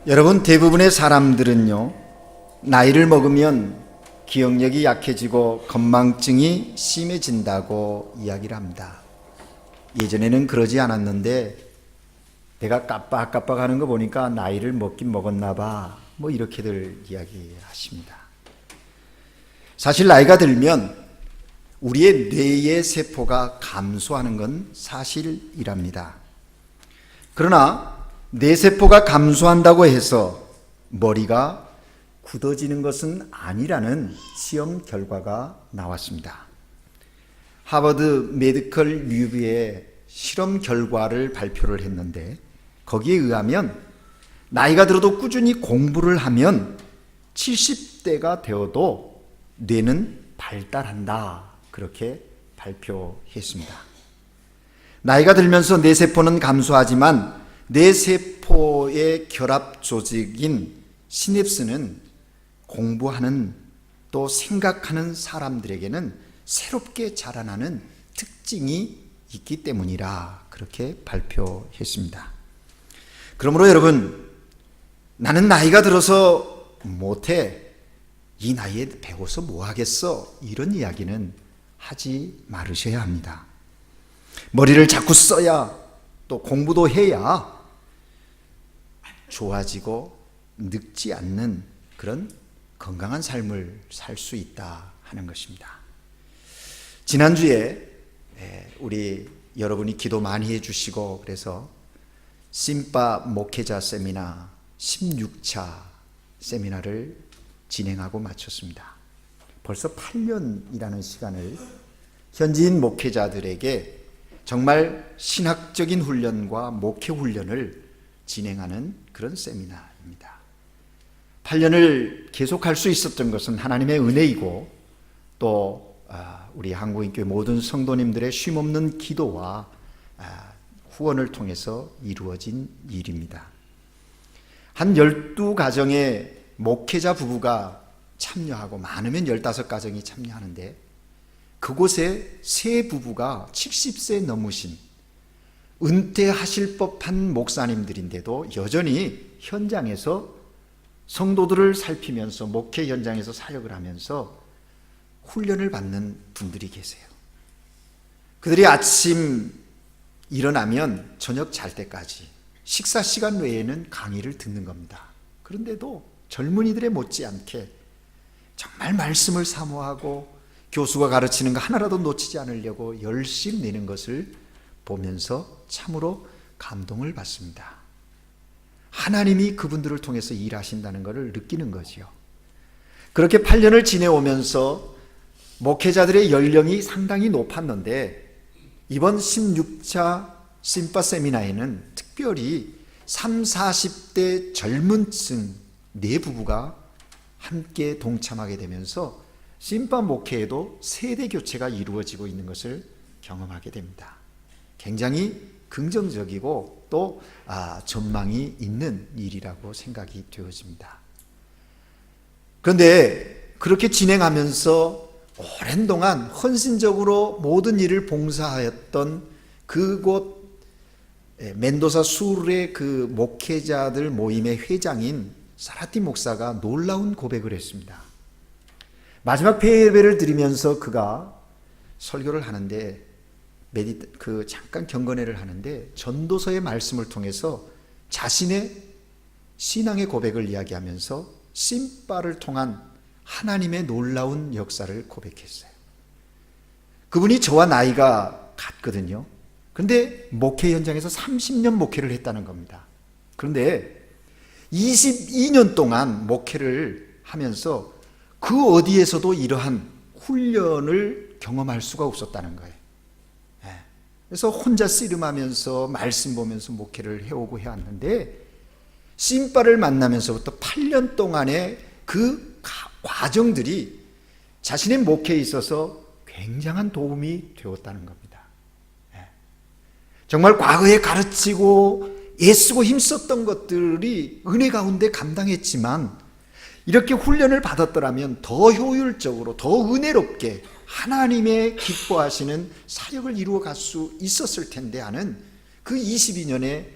여러분, 대부분의 사람들은요, 나이를 먹으면 기억력이 약해지고 건망증이 심해진다고 이야기를 합니다. 예전에는 그러지 않았는데 내가 깜빡깜빡하는 거 보니까 나이를 먹긴 먹었나 봐, 뭐 이렇게들 이야기하십니다. 사실 나이가 들면 우리의 뇌의 세포가 감소하는 건 사실이랍니다. 그러나 뇌세포가 감소한다고 해서 머리가 굳어지는 것은 아니라는 시험 결과가 나왔습니다. 하버드 메디컬 리뷰의 실험 결과를 발표를 했는데, 거기에 의하면 나이가 들어도 꾸준히 공부를 하면 70대가 되어도 뇌는 발달한다, 그렇게 발표했습니다. 나이가 들면서 뇌세포는 감소하지만 뇌세포의 결합 조직인 시냅스는 공부하는, 또 생각하는 사람들에게는 새롭게 자라나는 특징이 있기 때문이라 그렇게 발표했습니다. 그러므로 여러분, 나는 나이가 들어서 못해, 이 나이에 배워서 뭐 하겠어, 이런 이야기는 하지 말으셔야 합니다. 머리를 자꾸 써야, 또 공부도 해야 좋아지고 늙지 않는 그런 건강한 삶을 살 수 있다 하는 것입니다. 지난주에 우리 여러분이 기도 많이 해주시고, 그래서 심바 목회자 세미나 16차 세미나를 진행하고 마쳤습니다. 벌써 8년이라는 시간을 현지인 목회자들에게 정말 신학적인 훈련과 목회 훈련을 진행하는 그런 세미나입니다. 8년을 계속할 수 있었던 것은 하나님의 은혜이고, 또 우리 한국인교회 모든 성도님들의 쉼없는 기도와 후원을 통해서 이루어진 일입니다. 한 12가정의 목회자 부부가 참여하고, 많으면 15가정이 참여하는데, 그곳에 세 부부가 70세 넘으신 은퇴하실 법한 목사님들인데도 여전히 현장에서 성도들을 살피면서, 목회 현장에서 사역을 하면서 훈련을 받는 분들이 계세요. 그들이 아침 일어나면 저녁 잘 때까지 식사 시간 외에는 강의를 듣는 겁니다. 그런데도 젊은이들의 못지않게 정말 말씀을 사모하고 교수가 가르치는 거 하나라도 놓치지 않으려고 열심히 내는 것을 보면서 참으로 감동을 받습니다. 하나님이 그분들을 통해서 일하신다는 것을 느끼는 거지요. 그렇게 8년을 지내오면서 목회자들의 연령이 상당히 높았는데, 이번 16차 심바 세미나에는 특별히 30, 40대 젊은 층 네 부부가 함께 동참하게 되면서 심바 목회에도 세대 교체가 이루어지고 있는 것을 경험하게 됩니다. 굉장히 긍정적이고 또 전망이 있는 일이라고 생각이 되어집니다. 그런데 그렇게 진행하면서 오랜 동안 헌신적으로 모든 일을 봉사하였던 그곳 멘도사 수르의 그 목회자들 모임의 회장인 사라티 목사가 놀라운 고백을 했습니다. 마지막 폐회 예배를 드리면서 그가 설교를 하는데, 잠깐 경건회를 하는데 전도서의 말씀을 통해서 자신의 신앙의 고백을 이야기하면서 심바를 통한 하나님의 놀라운 역사를 고백했어요. 그분이 저와 나이가 같거든요. 그런데 목회 현장에서 30년 목회를 했다는 겁니다. 그런데 22년 동안 목회를 하면서 그 어디에서도 이러한 훈련을 경험할 수가 없었다는 거예요. 그래서 혼자 씨름하면서 말씀 보면서 목회를 해오고 해왔는데, 심바를 만나면서부터 8년 동안의 그 과정들이 자신의 목회에 있어서 굉장한 도움이 되었다는 겁니다. 정말 과거에 가르치고 애쓰고 힘썼던 것들이 은혜 가운데 감당했지만, 이렇게 훈련을 받았더라면 더 효율적으로, 더 은혜롭게 하나님의 기뻐하시는 사역을 이루어갈 수 있었을 텐데 하는 그 22년의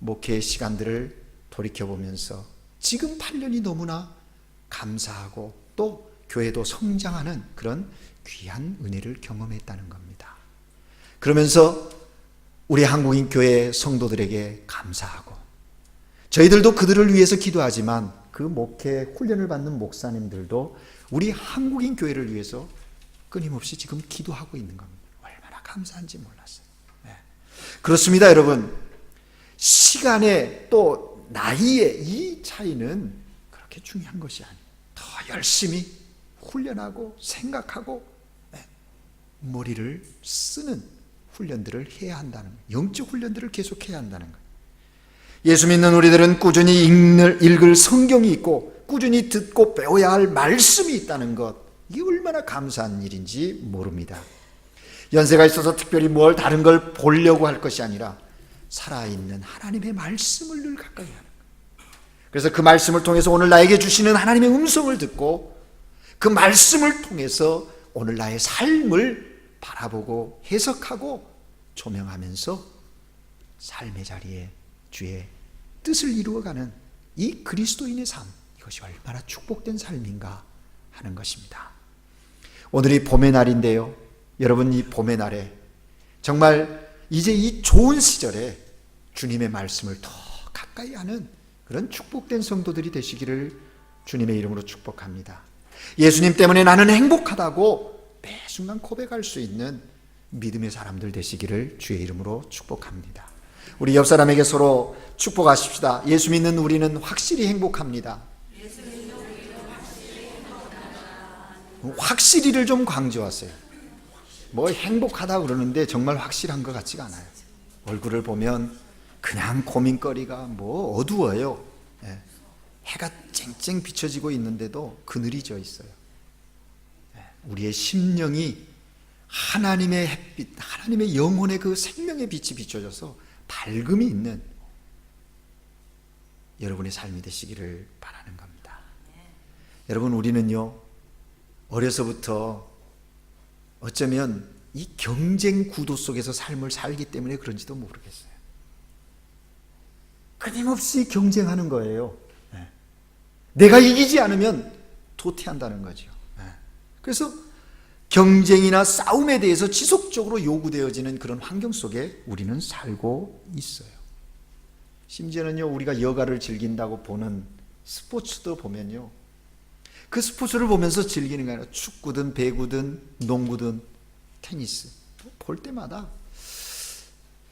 목회 시간들을 돌이켜보면서 지금 8년이 너무나 감사하고 또 교회도 성장하는 그런 귀한 은혜를 경험했다는 겁니다. 그러면서 우리 한국인 교회 성도들에게 감사하고, 저희들도 그들을 위해서 기도하지만 그 목회 훈련을 받는 목사님들도 우리 한국인 교회를 위해서 끊임없이 지금 기도하고 있는 겁니다. 얼마나 감사한지 몰랐어요. 네. 그렇습니다, 여러분. 시간의 또 나이의 이 차이는 그렇게 중요한 것이 아니에요. 더 열심히 훈련하고 생각하고 머리를 쓰는 훈련들을 해야 한다는 거예요. 영적 훈련들을 계속해야 한다는 거예요. 예수 믿는 우리들은 꾸준히 읽을 성경이 있고 꾸준히 듣고 배워야 할 말씀이 있다는 것, 이게 얼마나 감사한 일인지 모릅니다. 연세가 있어서 특별히 뭘 다른 걸 보려고 할 것이 아니라 살아있는 하나님의 말씀을 늘 가까이 하는 거예요. 그래서 그 말씀을 통해서 오늘 나에게 주시는 하나님의 음성을 듣고 그 말씀을 통해서 오늘 나의 삶을 바라보고 해석하고 조명하면서 삶의 자리에 주의 뜻을 이루어가는 이 그리스도인의 삶, 이것이 얼마나 축복된 삶인가 하는 것입니다. 오늘이 봄의 날인데요, 여러분, 이 봄의 날에 정말 이제 이 좋은 시절에 주님의 말씀을 더 가까이 하는 그런 축복된 성도들이 되시기를 주님의 이름으로 축복합니다. 예수님 때문에 나는 행복하다고 매 순간 고백할 수 있는 믿음의 사람들 되시기를 주의 이름으로 축복합니다. 우리 옆 사람에게 서로 축복하십시다. 예수 믿는 우리는 확실히 행복합니다. 확실히를 좀 강조하세요. 뭐 행복하다 그러는데 정말 확실한 것 같지가 않아요. 얼굴을 보면 그냥 고민거리가 뭐 어두워요. 해가 쨍쨍 비춰지고 있는데도 그늘이 져 있어요. 우리의 심령이 하나님의 햇빛, 하나님의 영혼의 그 생명의 빛이 비춰져서 밝음이 있는 여러분의 삶이 되시기를 바라는 겁니다. 여러분, 우리는요, 어려서부터 어쩌면 이 경쟁 구도 속에서 삶을 살기 때문에 그런지도 모르겠어요. 끊임없이 경쟁하는 거예요. 내가 이기지 않으면 도태한다는 거죠. 그래서 경쟁이나 싸움에 대해서 지속적으로 요구되어지는 그런 환경 속에 우리는 살고 있어요. 심지어는요, 우리가 여가를 즐긴다고 보는 스포츠도 보면요, 그 스포츠를 보면서 즐기는 게 아니라 축구든 배구든 농구든 테니스, 볼 때마다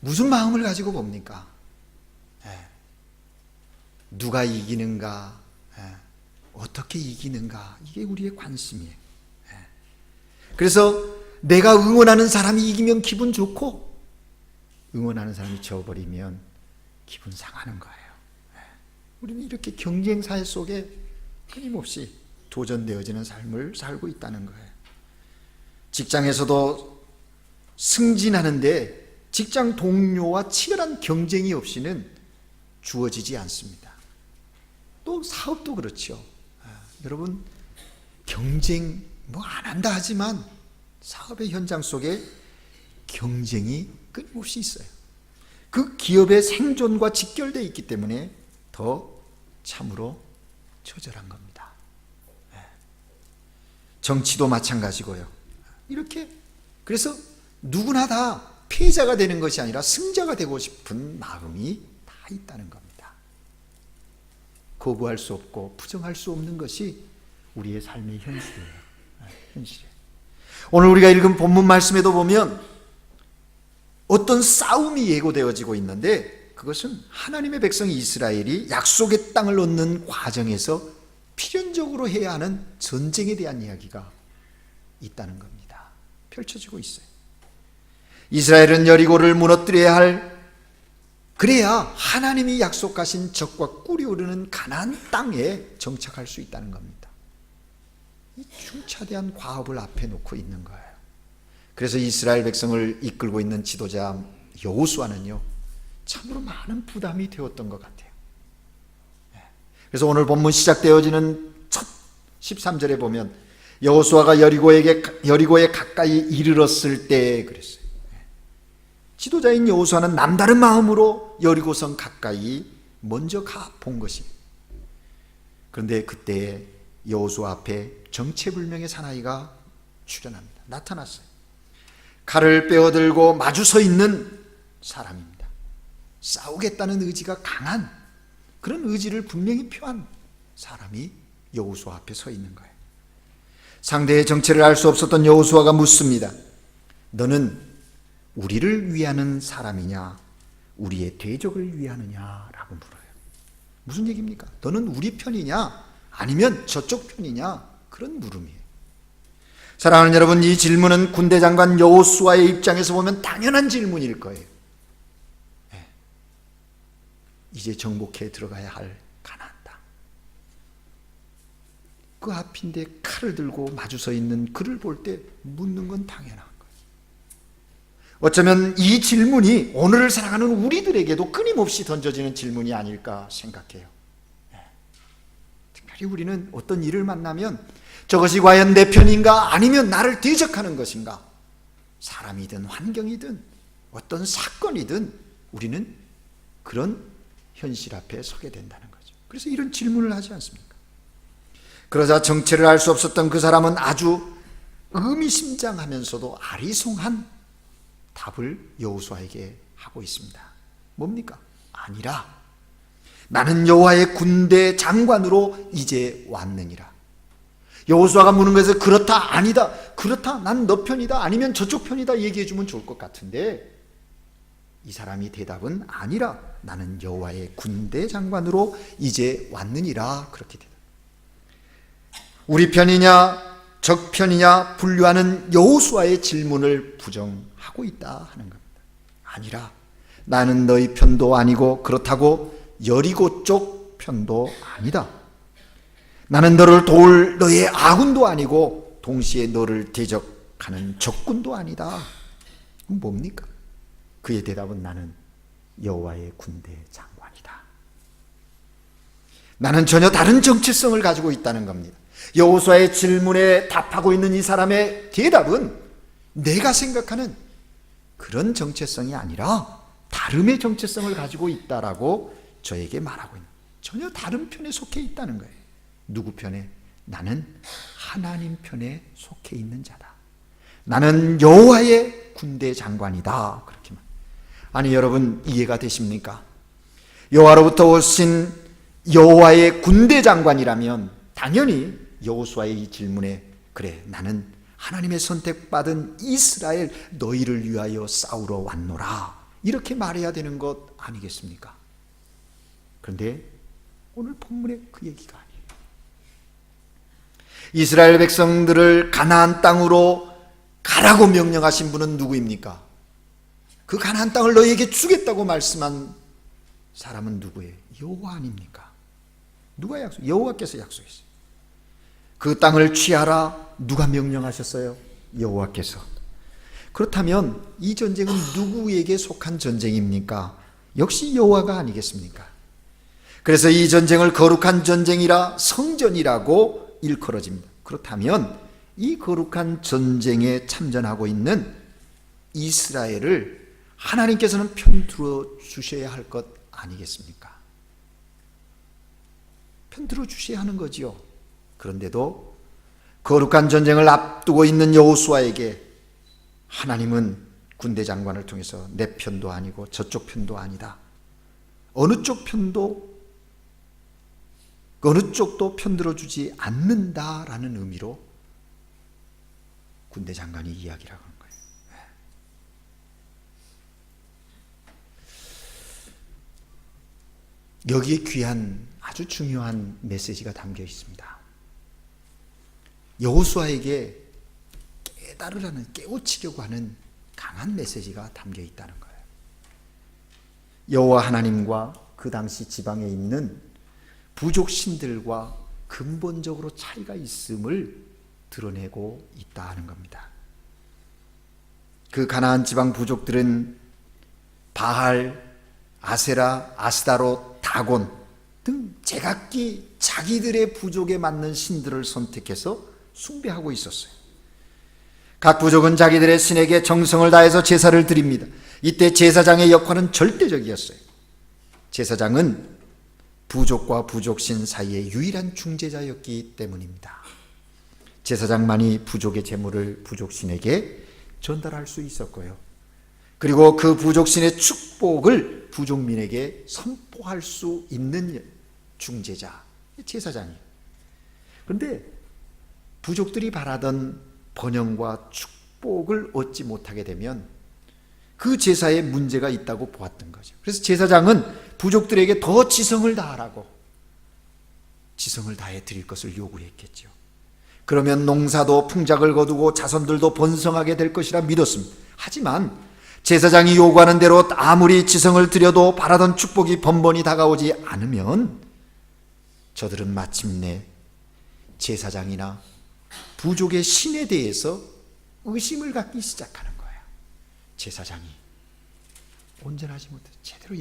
무슨 마음을 가지고 봅니까? 누가 이기는가, 어떻게 이기는가, 이게 우리의 관심이에요. 그래서 내가 응원하는 사람이 이기면 기분 좋고 응원하는 사람이 져버리면 기분 상하는 거예요. 우리는 이렇게 경쟁사회 속에 끊임없이 도전되어지는 삶을 살고 있다는 거예요. 직장에서도 승진하는데 직장 동료와 치열한 경쟁이 없이는 주어지지 않습니다. 또 사업도 그렇죠. 여러분, 경쟁 뭐 안 한다 하지만 사업의 현장 속에 경쟁이 끊임없이 있어요. 그 기업의 생존과 직결되어 있기 때문에 더 참으로 처절한 겁니다. 정치도 마찬가지고요. 이렇게 그래서 누구나 다 패자가 되는 것이 아니라 승자가 되고 싶은 마음이 다 있다는 겁니다. 거부할 수 없고 부정할 수 없는 것이 우리의 삶의 현실이에요. 현실이에요. 오늘 우리가 읽은 본문 말씀에도 보면 어떤 싸움이 예고되어지고 있는데 그것은 하나님의 백성 이스라엘이 약속의 땅을 얻는 과정에서 필연적으로 해야 하는 전쟁에 대한 이야기가 있다는 겁니다. 펼쳐지고 있어요. 이스라엘은 여리고를 무너뜨려야 할, 그래야 하나님이 약속하신 적과 꿀이 오르는 가나안 땅에 정착할 수 있다는 겁니다. 이 중차대한 과업을 앞에 놓고 있는 거예요. 그래서 이스라엘 백성을 이끌고 있는 지도자 여호수아는요, 참으로 많은 부담이 되었던 것 같아요. 그래서 오늘 본문 시작되어지는 첫 13절에 보면 여호수아가 여리고에 가까이 이르렀을 때 그랬어요. 지도자인 여호수아는 남다른 마음으로 여리고성 가까이 먼저 가 본 것이. 그런데 그때 여호수아 앞에 정체불명의 사나이가 출현합니다. 나타났어요. 칼을 빼어들고 마주 서 있는 사람입니다. 싸우겠다는 의지가 강한 그런 의지를 분명히 표한 사람이 여호수아 앞에 서 있는 거예요. 상대의 정체를 알 수 없었던 여호수아가 묻습니다. 너는 우리를 위하는 사람이냐, 우리의 대적을 위하느냐라고 물어요. 무슨 얘기입니까? 너는 우리 편이냐, 아니면 저쪽 편이냐, 그런 물음이에요. 사랑하는 여러분, 이 질문은 군대 장관 여호수아의 입장에서 보면 당연한 질문일 거예요. 이제 정복해 들어가야 할 가나안 땅. 그 앞인데 칼을 들고 마주 서 있는 그를 볼 때 묻는 건 당연한 거예요. 어쩌면 이 질문이 오늘을 살아가는 우리들에게도 끊임없이 던져지는 질문이 아닐까 생각해요. 특별히 우리는 어떤 일을 만나면 저것이 과연 내 편인가, 아니면 나를 대적하는 것인가? 사람이든 환경이든 어떤 사건이든 우리는 그런 현실 앞에 서게 된다는 거죠. 그래서 이런 질문을 하지 않습니까? 그러자 정체를 알 수 없었던 그 사람은 아주 의미심장하면서도 아리송한 답을 여호수아에게 하고 있습니다. 뭡니까? 아니라 나는 여호와의 군대 장관으로 이제 왔느니라. 여호수아가 묻는 것에서 그렇다, 아니다, 그렇다, 난 너 편이다, 아니면 저쪽 편이다 얘기해 주면 좋을 것 같은데, 이 사람이 대답은 아니라 나는 여호와의 군대 장관으로 이제 왔느니라, 그렇게 대답. 우리 편이냐 적 편이냐 분류하는 여호수아의 질문을 부정하고 있다 하는 겁니다. 아니라 나는 너희 편도 아니고 그렇다고 여리고 쪽 편도 아니다. 나는 너를 도울 너의 아군도 아니고 동시에 너를 대적하는 적군도 아니다. 뭡니까? 그의 대답은 나는 여호와의 군대 장관이다. 나는 전혀 다른 정체성을 가지고 있다는 겁니다. 여호수아의 질문에 답하고 있는 이 사람의 대답은 내가 생각하는 그런 정체성이 아니라 다름의 정체성을 가지고 있다라고 저에게 말하고 있는, 전혀 다른 편에 속해 있다는 거예요. 누구 편에? 나는 하나님 편에 속해 있는 자다. 나는 여호와의 군대 장관이다. 그렇게만. 아니 여러분, 이해가 되십니까? 여호와로부터 오신 여호와의 군대 장관이라면 당연히 여호수아의 이 질문에 그래, 나는 하나님의 선택받은 이스라엘 너희를 위하여 싸우러 왔노라, 이렇게 말해야 되는 것 아니겠습니까? 그런데 오늘 본문에 그 얘기가 아니에요. 이스라엘 백성들을 가나안 땅으로 가라고 명령하신 분은 누구입니까? 그 가나안 땅을 너희에게 주겠다고 말씀한 사람은 누구예요? 여호와 아닙니까? 누가 약속? 여호와께서 약속했어요. 그 땅을 취하라. 누가 명령하셨어요? 여호와께서. 그렇다면 이 전쟁은 누구에게 속한 전쟁입니까? 역시 여호와가 아니겠습니까? 그래서 이 전쟁을 거룩한 전쟁이라 성전이라고 일컬어집니다. 그렇다면 이 거룩한 전쟁에 참전하고 있는 이스라엘을 하나님께서는 편들어 주셔야 할 것 아니겠습니까? 편들어 주셔야 하는 거지요. 그런데도 거룩한 전쟁을 앞두고 있는 여호수아에게 하나님은 군대 장관을 통해서 내 편도 아니고 저쪽 편도 아니다, 어느 쪽 편도 어느 쪽도 편들어 주지 않는다라는 의미로 군대 장관이 이야기를 하는 거예요. 여기에 귀한 아주 중요한 메시지가 담겨 있습니다. 여호수아에게 깨달으라는, 깨우치려고 하는 강한 메시지가 담겨 있다는 거예요. 여호와 하나님과 그 당시 지방에 있는 부족 신들과 근본적으로 차이가 있음을 드러내고 있다 하는 겁니다. 그 가나안 지방 부족들은 바알, 아세라, 아스다롯, 다곤 등 제각기 자기들의 부족에 맞는 신들을 선택해서 숭배하고 있었어요. 각 부족은 자기들의 신에게 정성을 다해서 제사를 드립니다. 이때 제사장의 역할은 절대적이었어요. 제사장은 부족과 부족신 사이의 유일한 중재자였기 때문입니다. 제사장만이 부족의 재물을 부족신에게 전달할 수 있었고요. 그리고 그 부족신의 축복을 부족민에게 선포할 수 있는 중재자, 제사장이에요. 그런데 부족들이 바라던 번영과 축복을 얻지 못하게 되면 그 제사에 문제가 있다고 보았던 거죠. 그래서 제사장은 부족들에게 더 지성을 다하라고, 지성을 다해 드릴 것을 요구했겠죠. 그러면 농사도 풍작을 거두고 자손들도 번성하게 될 것이라 믿었습니다. 하지만 제사장이 요구하는 대로 아무리 지성을 들여도 바라던 축복이 번번이 다가오지 않으면 저들은 마침내 제사장이나 부족의 신에 대해서 의심을 갖기 시작하는 거예요. 제사장이 온전하지 못해 제대로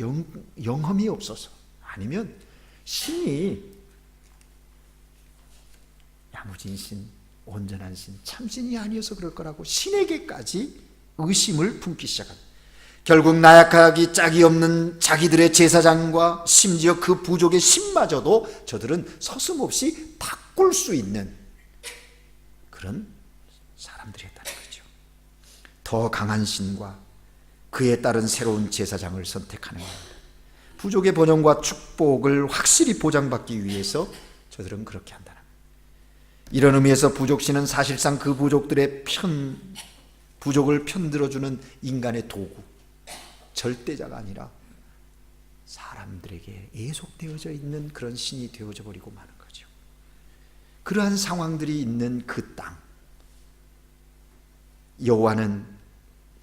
영험이 없어서, 아니면 신이 야무진 신, 온전한 신, 참신이 아니어서 그럴 거라고 신에게까지 의심을 품기 시작합니다. 결국 나약하기 짝이 없는 자기들의 제사장과 심지어 그 부족의 신마저도 저들은 서슴없이 바꿀 수 있는 그런 사람들이었다는 거죠. 더 강한 신과 그에 따른 새로운 제사장을 선택하는 겁니다. 부족의 번영과 축복을 확실히 보장받기 위해서 저들은 그렇게 한다는 거예요. 이런 의미에서 부족신은 사실상 그 부족들의 부족을 편들어주는 인간의 도구, 절대자가 아니라 사람들에게 예속되어져 있는 그런 신이 되어져 버리고 마는 거죠. 그러한 상황들이 있는 그 땅, 여호와는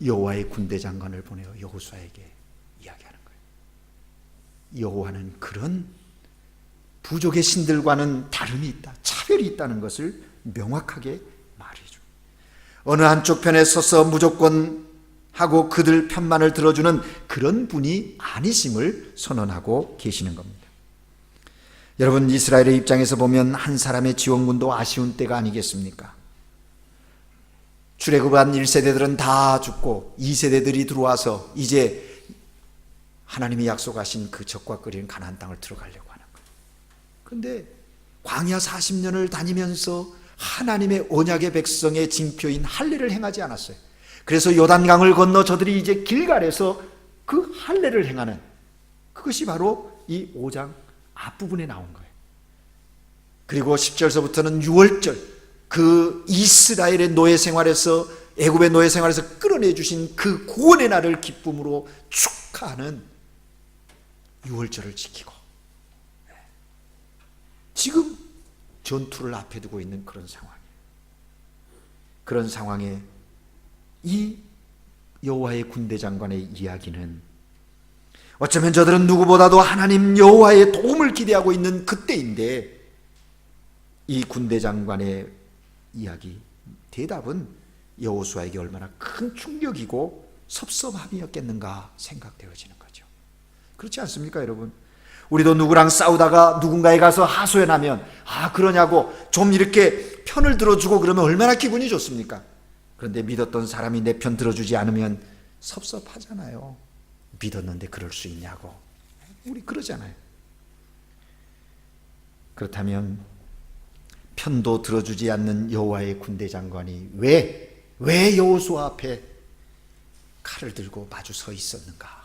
여호와의 군대 장관을 보내어 여호수아에게 이야기하는 거예요. 여호와는 그런 부족의 신들과는 다름이 있다, 차별이 있다는 것을 명확하게 말해줘. 어느 한쪽 편에 서서 무조건 하고 그들 편만을 들어주는 그런 분이 아니심을 선언하고 계시는 겁니다. 여러분, 이스라엘의 입장에서 보면 한 사람의 지원군도 아쉬운 때가 아니겠습니까? 출애굽한 1세대들은 다 죽고 2세대들이 들어와서 이제 하나님이 약속하신 그 적과 끓이는 가나안 땅을 들어가려고 하는 거예요. 그런데 광야 40년을 다니면서 하나님의 언약의 백성의 징표인 할례를 행하지 않았어요. 그래서 요단강을 건너 저들이 이제 길갈에서 그 할례를 행하는, 그것이 바로 이 5장 앞부분에 나온 거예요. 그리고 10절서부터는 6월절, 그 이스라엘의 노예 생활에서, 애굽의 노예 생활에서 끌어내 주신 그 구원의 날을 기쁨으로 축하하는 6월절을 지키고, 지금 전투를 앞에 두고 있는 그런 상황이에요. 그런 상황에 이 여호와의 군대 장관의 이야기는 어쩌면 저들은 누구보다도 하나님 여호와의 도움을 기대하고 있는 그때인데, 이 군대 장관의 이야기, 대답은 여호수아에게 얼마나 큰 충격이고 섭섭함이었겠는가 생각되어지는 거죠. 그렇지 않습니까, 여러분? 우리도 누구랑 싸우다가 누군가에 가서 하소연하면, 그러냐고 좀 이렇게 편을 들어주고 그러면 얼마나 기분이 좋습니까? 그런데 믿었던 사람이 내 편 들어주지 않으면 섭섭하잖아요. 믿었는데 그럴 수 있냐고. 우리 그러잖아요. 그렇다면 편도 들어주지 않는 여호와의 군대 장관이 왜 여호수아 앞에 칼을 들고 마주 서 있었는가?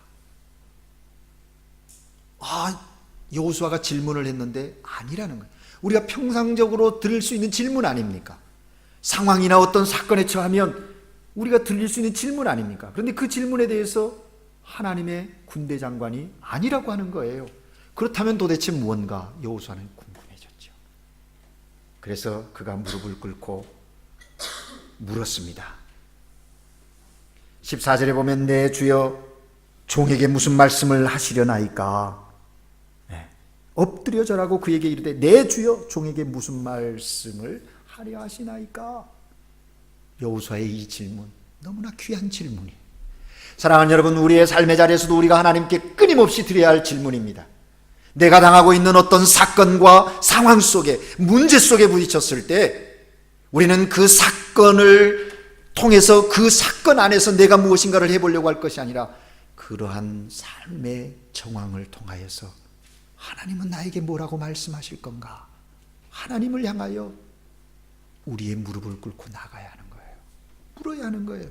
여호수아가 질문을 했는데 아니라는 거예요. 우리가 평상적으로 들을 수 있는 질문 아닙니까? 상황이나 어떤 사건에 처하면 우리가 들릴 수 있는 질문 아닙니까? 그런데 그 질문에 대해서 하나님의 군대 장관이 아니라고 하는 거예요. 그렇다면 도대체 무언가 여호수아는 궁금해졌죠. 그래서 그가 무릎을 꿇고 물었습니다. 14절에 보면 내 주여 종에게 무슨 말씀을 하시려나이까? 엎드려 절하고 그에게 이르되 내 주여 종에게 무슨 말씀을 하려 하시나이까? 여호수아의 이 질문, 너무나 귀한 질문이에요. 사랑하는 여러분, 우리의 삶의 자리에서도 우리가 하나님께 끊임없이 드려야 할 질문입니다. 내가 당하고 있는 어떤 사건과 상황 속에, 문제 속에 부딪혔을 때 우리는 그 사건을 통해서, 그 사건 안에서 내가 무엇인가를 해보려고 할 것이 아니라 그러한 삶의 정황을 통하여서 하나님은 나에게 뭐라고 말씀하실 건가? 하나님을 향하여 우리의 무릎을 꿇고 나가야 하는 거예요. 물어야 하는 거예요.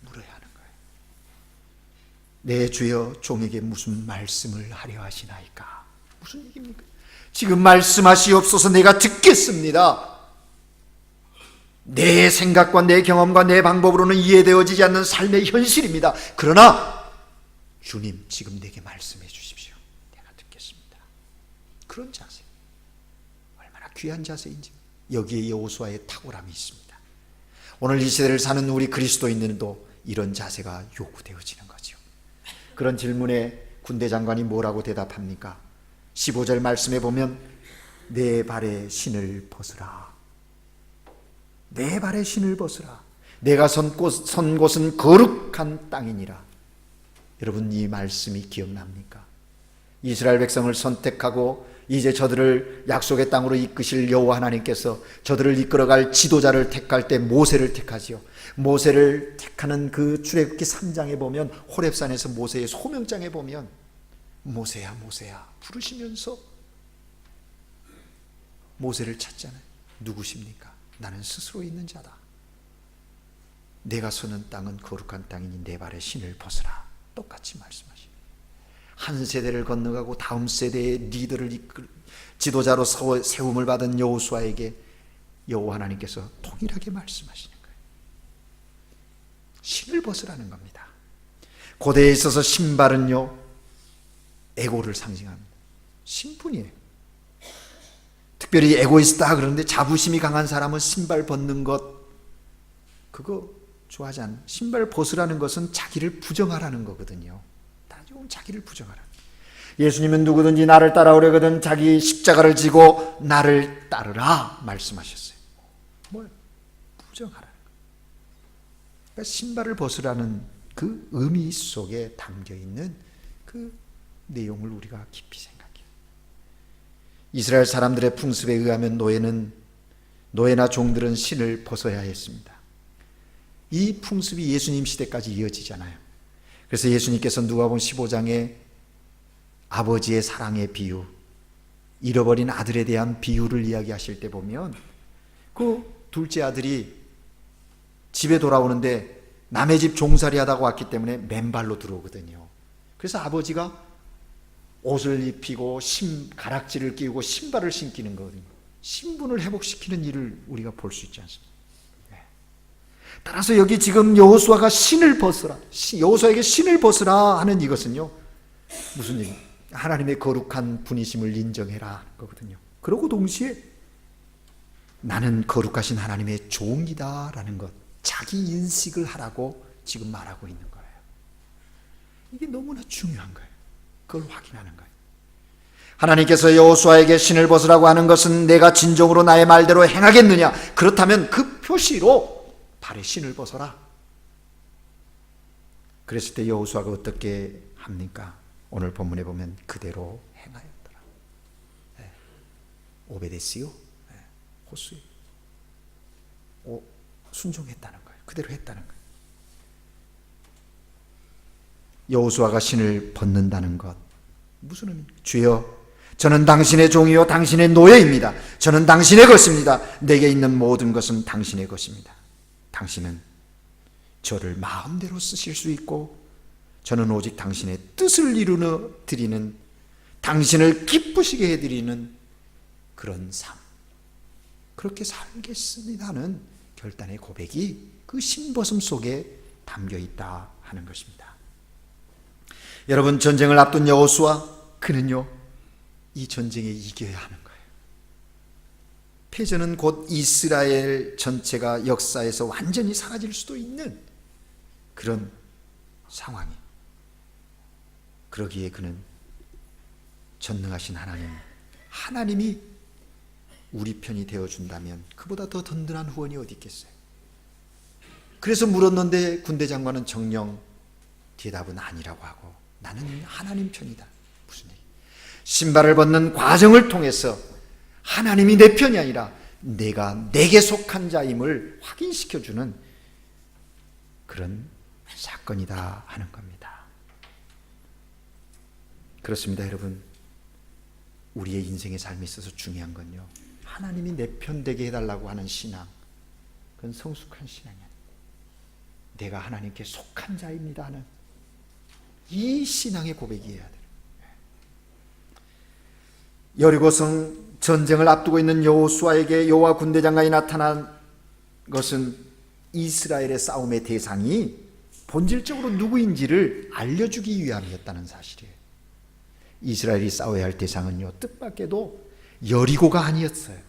물어야 하는 거예요. 내 주여, 종에게 무슨 말씀을 하려 하시나이까? 무슨 얘기입니까? 지금 말씀하시옵소서. 내가 듣겠습니다. 내 생각과 내 경험과 내 방법으로는 이해되어지지 않는 삶의 현실입니다. 그러나 주님, 지금 내게 말씀해 주십시오. 내가 듣겠습니다. 그런 자세, 얼마나 귀한 자세인지 여기에 여호수아의 탁월함이 있습니다. 오늘 이 시대를 사는 우리 그리스도인들도 이런 자세가 요구되어지는 거죠. 그런 질문에 군대 장관이 뭐라고 대답합니까? 15절 말씀에 보면 내 발에 신을 벗으라. 내 발에 신을 벗으라. 내가 선 곳은 거룩한 땅이니라. 여러분, 이 말씀이 기억납니까? 이스라엘 백성을 선택하고 이제 저들을 약속의 땅으로 이끄실 여호와 하나님께서 저들을 이끌어갈 지도자를 택할 때 모세를 택하지요. 모세를 택하는 그 출애굽기 3장에 보면, 호렙산에서 모세의 소명장에 보면 모세야 모세야 부르시면서 모세를 찾잖아요. 누구십니까? 나는 스스로 있는 자다. 내가 서는 땅은 거룩한 땅이니 내 발에 신을 벗으라. 똑같이 말씀하십니다. 한 세대를 건너가고 다음 세대의 리더를 이끌 지도자로 세움을 받은 여호수아에게 여호와 하나님께서 동일하게 말씀하시는 거예요. 신을 벗으라는 겁니다. 고대에 있어서 신발은요, 에고를 상징합니다. 신분이에요. 특별히 에고이스트다 그러는데 자부심이 강한 사람은 신발 벗는 것 그거 좋아하지 않아요. 신발 벗으라는 것은 자기를 부정하라는 거거든요. 나중 자기를 부정하라. 예수님은 누구든지 나를 따라오려거든 자기 십자가를 지고 나를 따르라 말씀하셨어요. 뭘 부정하라는 거예요. 그러니까 신발을 벗으라는 그 의미 속에 담겨 있는 그 내용을 우리가 깊이 생각해요. 이스라엘 사람들의 풍습에 의하면 노예나 종들은 신을 벗어야 했습니다. 이 풍습이 예수님 시대까지 이어지잖아요. 그래서 예수님께서 누가복음 15장에 아버지의 사랑의 비유, 잃어버린 아들에 대한 비유를 이야기하실 때 보면 그 둘째 아들이 집에 돌아오는데 남의 집 종살이 하다가 왔기 때문에 맨발로 들어오거든요. 그래서 아버지가 옷을 입히고 가락지를 끼우고 신발을 신기는 거거든요. 신분을 회복시키는 일을 우리가 볼 수 있지 않습니까? 따라서 여기 지금 여호수아가 신을 벗으라, 여호수아에게 신을 벗으라 하는 이것은요, 무슨 얘기? 하나님의 거룩한 분이심을 인정해라 거거든요. 그러고 동시에 나는 거룩하신 하나님의 종이다 라는 것, 자기 인식을 하라고 지금 말하고 있는 거예요. 이게 너무나 중요한 거예요. 그걸 확인하는 거예요. 하나님께서 여호수아에게 신을 벗으라고 하는 것은 내가 진정으로 나의 말대로 행하겠느냐? 그렇다면 그 표시로 발에 신을 벗어라. 그랬을 때 여호수아가 어떻게 합니까? 오늘 본문에 보면 그대로 행하였더라. 오베데스요, 호수요, 순종했다는 거예요. 그대로 했다는 거예요. 여호수아가 신을 벗는다는 것 무슨 의미입니까? 주여, 저는 당신의 종이요 당신의 노예입니다. 저는 당신의 것입니다. 내게 있는 모든 것은 당신의 것입니다. 당신은 저를 마음대로 쓰실 수 있고 저는 오직 당신의 뜻을 이루어 드리는, 당신을 기쁘시게 해드리는 그런 삶, 그렇게 살겠습니다는 결단의 고백이 그 신벗음 속에 담겨 있다 하는 것입니다. 여러분, 전쟁을 앞둔 여호수아, 그는요 이 전쟁에 이겨야 하는 거예요. 패전은 곧 이스라엘 전체가 역사에서 완전히 사라질 수도 있는 그런 상황이. 그러기에 그는 전능하신 하나님이 우리 편이 되어준다면 그보다 더 든든한 후원이 어디 있겠어요. 그래서 물었는데 군대 장관은 정녕 대답은 아니라고 하고 나는 하나님 편이다. 무슨 얘기? 신발을 벗는 과정을 통해서 하나님이 내 편이 아니라 내가 내게 속한 자임을 확인시켜주는 그런 사건이다 하는 겁니다. 그렇습니다, 여러분. 우리의 인생의 삶에 있어서 중요한 건요, 하나님이 내 편 되게 해달라고 하는 신앙, 그건 성숙한 신앙이 아니에요. 내가 하나님께 속한 자입니다 하는 이 신앙의 고백이어야 돼요. 여리고성 전쟁을 앞두고 있는 여호수아에게 여호와 군대장관이 나타난 것은 이스라엘의 싸움의 대상이 본질적으로 누구인지를 알려주기 위함이었다는 사실이에요. 이스라엘이 싸워야 할 대상은요, 뜻밖에도 여리고가 아니었어요.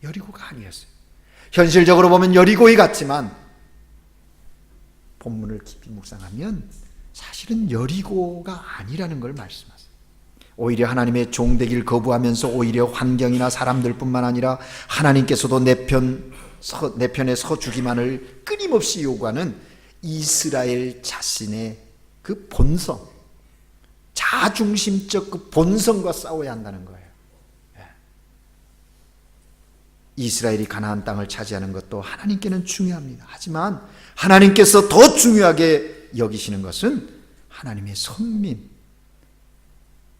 여리고가 아니었어요. 현실적으로 보면 여리고이 같지만 본문을 깊이 묵상하면 사실은 여리고가 아니라는 걸 말씀하세요. 오히려 하나님의 종되기를 거부하면서 오히려 환경이나 사람들뿐만 아니라 하나님께서도 내 편에 서주기만을 끊임없이 요구하는 이스라엘 자신의 그 본성, 자중심적 그 본성과 싸워야 한다는 거예요. 이스라엘이 가나안 땅을 차지하는 것도 하나님께는 중요합니다. 하지만 하나님께서 더 중요하게 여기시는 것은 하나님의 선민,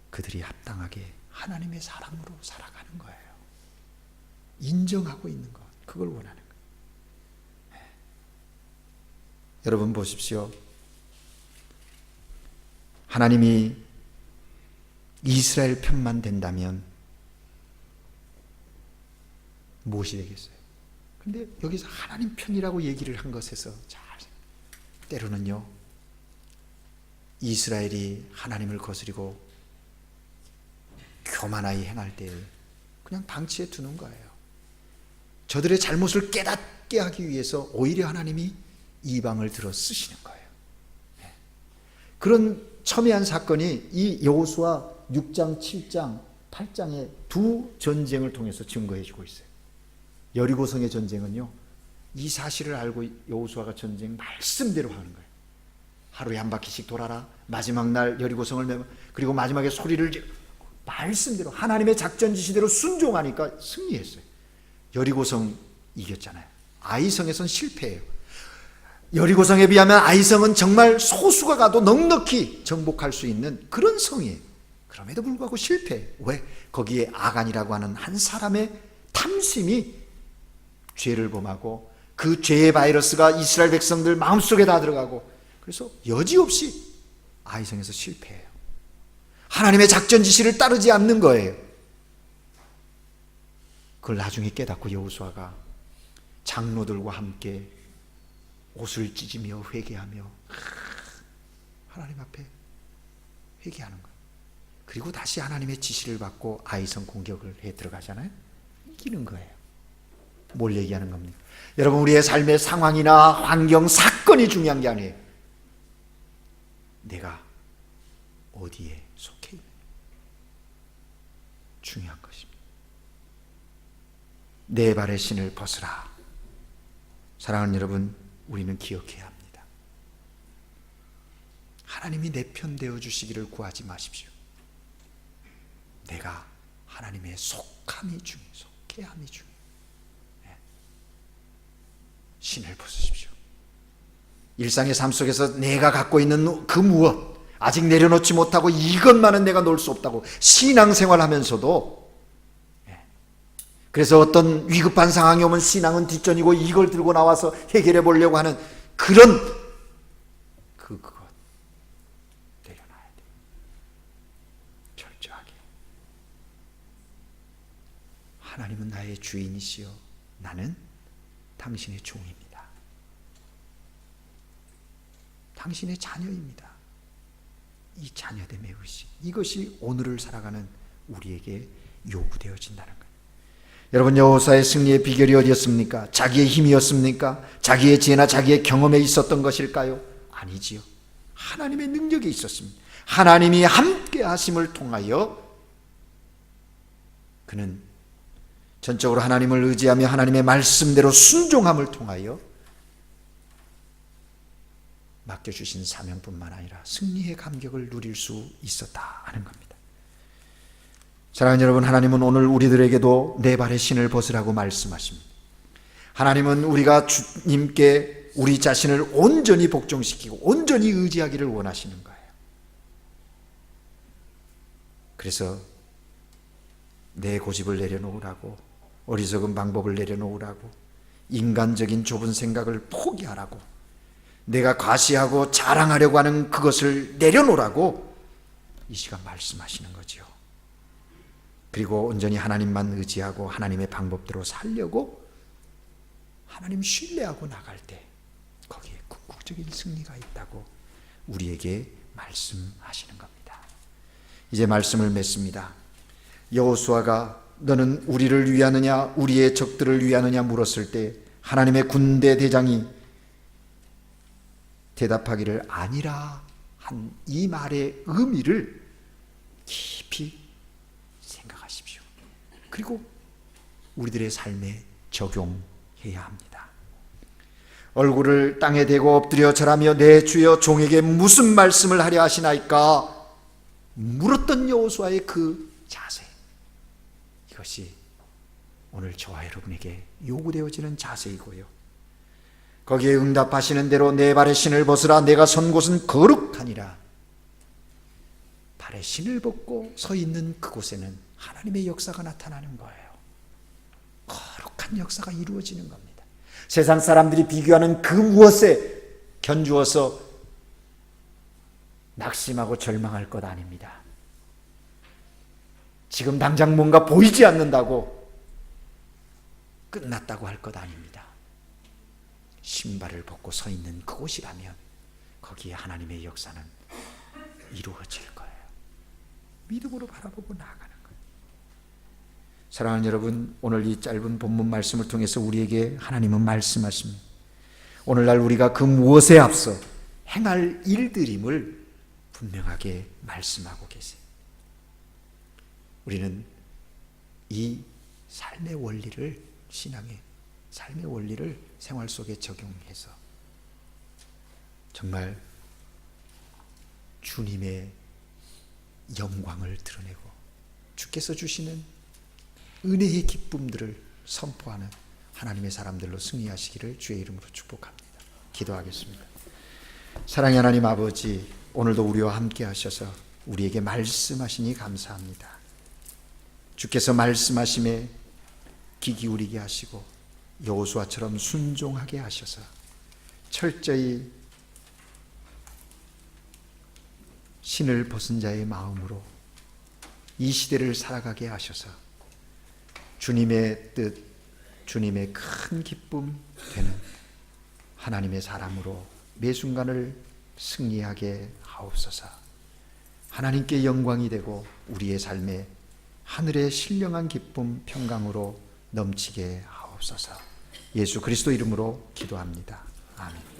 그들이 합당하게 하나님의 사람으로 살아가는 거예요. 인정하고 있는 것, 그걸 원하는 거예요. 여러분 보십시오. 하나님이 이스라엘 편만 된다면 무엇이 되겠어요? 근데 여기서 하나님 편이라고 얘기를 한 것에서 때로는요, 이스라엘이 하나님을 거스리고 교만하게 행할 때 그냥 방치해 두는 거예요. 저들의 잘못을 깨닫게 하기 위해서 오히려 하나님이 이방을 들어 쓰시는 거예요. 그런 첨예한 사건이 이 여호수아 6장, 7장, 8장의 두 전쟁을 통해서 증거해 주고 있어요. 여리고성의 전쟁은요, 이 사실을 알고 여호수아가 전쟁 말씀대로 하는 거예요. 하루에 한 바퀴씩 돌아라. 마지막 날 여리고성을 메고, 그리고 마지막에 소리를 말씀대로 하나님의 작전 지시대로 순종하니까 승리했어요. 여리고성 이겼잖아요. 아이성에선 실패해요. 여리고성에 비하면 아이성은 정말 소수가 가도 넉넉히 정복할 수 있는 그런 성이에요. 그럼에도 불구하고 실패해요. 왜? 거기에 아간이라고 하는 한 사람의 탐심이 죄를 범하고 그 죄의 바이러스가 이스라엘 백성들 마음속에 다 들어가고, 그래서 여지없이 아이성에서 실패해요. 하나님의 작전 지시를 따르지 않는 거예요. 그걸 나중에 깨닫고 여호수아가 장로들과 함께 옷을 찢으며 회개하며 하나님 앞에 회개하는 거예요. 그리고 다시 하나님의 지시를 받고 아이성 공격을 해 들어가잖아요. 이기는 거예요. 뭘 얘기하는 겁니까? 여러분, 우리의 삶의 상황이나 환경, 사건이 중요한 게 아니에요. 내가 어디에 속해 있느냐, 중요한 것입니다. 내 발의 신을 벗으라. 사랑하는 여러분, 우리는 기억해야 합니다. 하나님이 내 편 되어 주시기를 구하지 마십시오. 내가 하나님의 속함이 중요해요. 속해함이 중요해요. 신을 벗으십시오. 일상의 삶 속에서 내가 갖고 있는 그 무엇, 아직 내려놓지 못하고 이것만은 내가 놓을 수 없다고 신앙생활하면서도, 그래서 어떤 위급한 상황이 오면 신앙은 뒷전이고 이걸 들고 나와서 해결해 보려고 하는 그런 그것 내려놔야 돼요. 철저하게. 하나님은 나의 주인이시여 나는 당신의 종입니다. 당신의 자녀입니다. 이 자녀됨의 의식, 이것이 오늘을 살아가는 우리에게 요구되어진다는 거예요. 여러분, 여호수아의 승리의 비결이 어디였습니까? 자기의 힘이었습니까? 자기의 지혜나 자기의 경험에 있었던 것일까요? 아니지요. 하나님의 능력에 있었습니다. 하나님이 함께 하심을 통하여 그는 전적으로 하나님을 의지하며 하나님의 말씀대로 순종함을 통하여 맡겨주신 사명뿐만 아니라 승리의 감격을 누릴 수 있었다 하는 겁니다. 사랑하는 여러분, 하나님은 오늘 우리들에게도 내 발의 신을 벗으라고 말씀하십니다. 하나님은 우리가 주님께 우리 자신을 온전히 복종시키고 온전히 의지하기를 원하시는 거예요. 그래서 내 고집을 내려놓으라고, 어리석은 방법을 내려놓으라고, 인간적인 좁은 생각을 포기하라고, 내가 과시하고 자랑하려고 하는 그것을 내려놓으라고 이 시간 말씀하시는 거죠. 그리고 온전히 하나님만 의지하고 하나님의 방법대로 살려고 하나님 신뢰하고 나갈 때 거기에 궁극적인 승리가 있다고 우리에게 말씀하시는 겁니다. 이제 말씀을 맺습니다. 여호수아가 너는 우리를 위하느냐 우리의 적들을 위하느냐 물었을 때 하나님의 군대 대장이 대답하기를 아니라 한 이 말의 의미를 깊이 생각하십시오. 그리고 우리들의 삶에 적용해야 합니다. 얼굴을 땅에 대고 엎드려 절하며 내 주여 종에게 무슨 말씀을 하려 하시나이까 물었던 여호수아의 그 자세, 이것이 오늘 저와 여러분에게 요구되어지는 자세이고요, 거기에 응답하시는 대로 내 발에 신을 벗으라 내가 선 곳은 거룩하니라. 발에 신을 벗고 서 있는 그곳에는 하나님의 역사가 나타나는 거예요. 거룩한 역사가 이루어지는 겁니다. 세상 사람들이 비교하는 그 무엇에 견주어서 낙심하고 절망할 것 아닙니다. 지금 당장 뭔가 보이지 않는다고 끝났다고 할 것 아닙니다. 신발을 벗고 서 있는 그곳이라면 거기에 하나님의 역사는 이루어질 거예요. 믿음으로 바라보고 나아가는 거예요. 사랑하는 여러분, 오늘 이 짧은 본문 말씀을 통해서 우리에게 하나님은 말씀하십니다. 오늘날 우리가 그 무엇에 앞서 행할 일들임을 분명하게 말씀하고 계세요. 우리는 이 삶의 원리를, 신앙의 삶의 원리를 생활 속에 적용해서 정말 주님의 영광을 드러내고 주께서 주시는 은혜의 기쁨들을 선포하는 하나님의 사람들로 승리하시기를 주의 이름으로 축복합니다. 기도하겠습니다. 사랑의 하나님 아버지, 오늘도 우리와 함께 하셔서 우리에게 말씀하시니 감사합니다. 주께서 말씀하심에 귀 기울이게 하시고 여호수아처럼 순종하게 하셔서 철저히 신을 벗은 자의 마음으로 이 시대를 살아가게 하셔서 주님의 뜻, 주님의 큰 기쁨 되는 하나님의 사람으로 매 순간을 승리하게 하옵소서. 하나님께 영광이 되고 우리의 삶에 하늘의 신령한 기쁨, 평강으로 넘치게 하옵소서. 예수 그리스도 이름으로 기도합니다. 아멘.